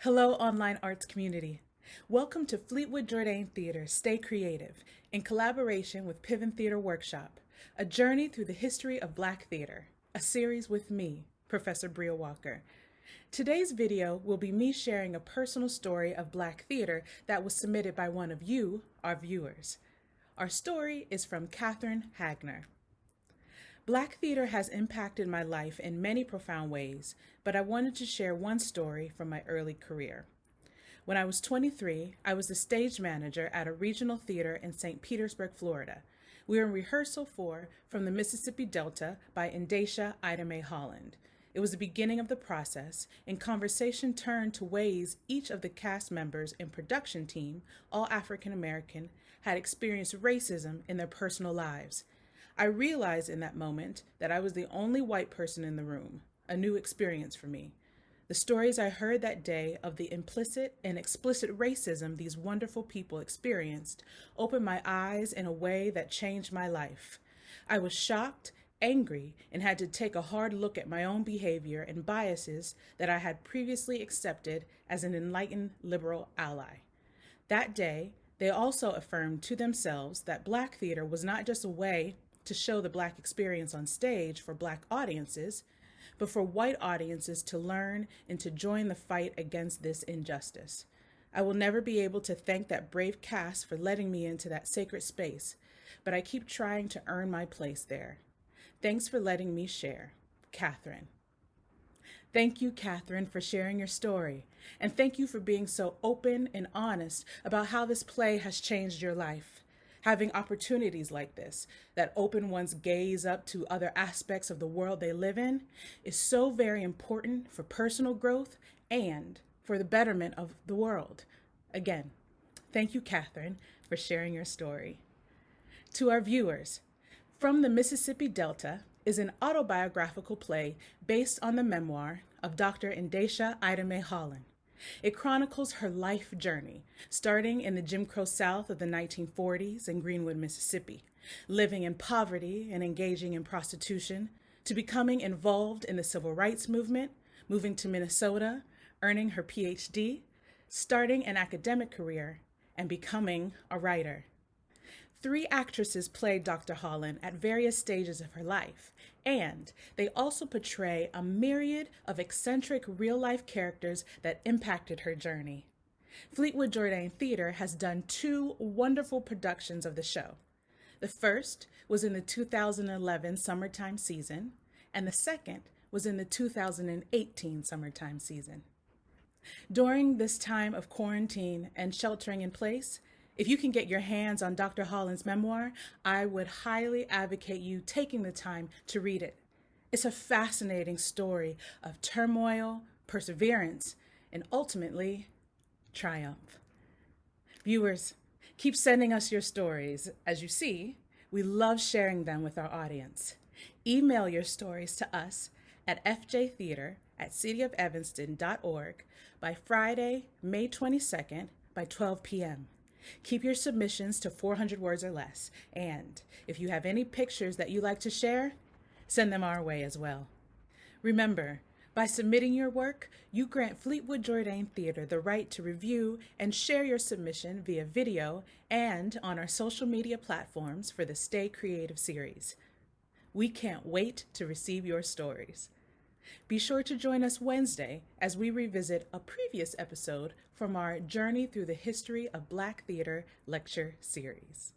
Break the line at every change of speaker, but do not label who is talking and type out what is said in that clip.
Hello, online arts community. Welcome to Fleetwood-Jourdain Theater Stay Creative in collaboration with Piven Theater Workshop, a journey through the history of Black theater, a series with me, Professor Bria Walker. Today's video will be me sharing a personal story of Black theater that was submitted by one of you, our viewers. Our story is from Katherine Wagner. Black theater has impacted my life in many profound ways, but I wanted to share one story from my early career. When I was 23, I was the stage manager at a regional theater in St. Petersburg, Florida. We were in rehearsal for From the Mississippi Delta by Indesha Ida Mae Holland. It was the beginning of the process, and conversation turned to ways each of the cast members and production team, all African American, had experienced racism in their personal lives. I realized in that moment that I was the only white person in the room, a new experience for me. The stories I heard that day of the implicit and explicit racism these wonderful people experienced opened my eyes in a way that changed my life. I was shocked, angry, and had to take a hard look at my own behavior and biases that I had previously accepted as an enlightened liberal ally. That day, they also affirmed to themselves that Black theater was not just a way to show the Black experience on stage for Black audiences, but for white audiences to learn and to join the fight against this injustice. I will never be able to thank that brave cast for letting me into that sacred space, but I keep trying to earn my place there. Thanks for letting me share. Katherine. Thank you, Katherine, for sharing your story, and thank you for being so open and honest about how this play has changed your life. Having opportunities like this that open one's gaze up to other aspects of the world they live in is so very important for personal growth and for the betterment of the world. Again, thank you, Katherine, for sharing your story. To our viewers, From the Mississippi Delta is an autobiographical play based on the memoir of Dr. Indesha Ida Mae Holland. It chronicles her life journey, starting in the Jim Crow South of the 1940s in Greenwood, Mississippi, living in poverty and engaging in prostitution, to becoming involved in the civil rights movement, moving to Minnesota, earning her PhD, starting an academic career, and becoming a writer. 3 actresses played Dr. Holland at various stages of her life, and they also portray a myriad of eccentric real-life characters that impacted her journey. Fleetwood-Jourdain Theater has done 2 wonderful productions of the show. The first was in the 2011 summertime season, and the second was in the 2018 summertime season. During this time of quarantine and sheltering in place, if you can get your hands on Dr. Holland's memoir, I would highly advocate you taking the time to read it. It's a fascinating story of turmoil, perseverance, and ultimately, triumph. Viewers, keep sending us your stories. As you see, we love sharing them with our audience. Email your stories to us at fjtheater@cityofevanston.org by Friday, May 22nd by 12 p.m. Keep your submissions to 400 words or less, and if you have any pictures that you like to share, send them our way as well. Remember, by submitting your work, you grant Fleetwood-Jourdain Theater the right to review and share your submission via video and on our social media platforms for the Stay Creative series. We can't wait to receive your stories. Be sure to join us Wednesday as we revisit a previous episode from our Journey Through the History of Black Theater lecture series.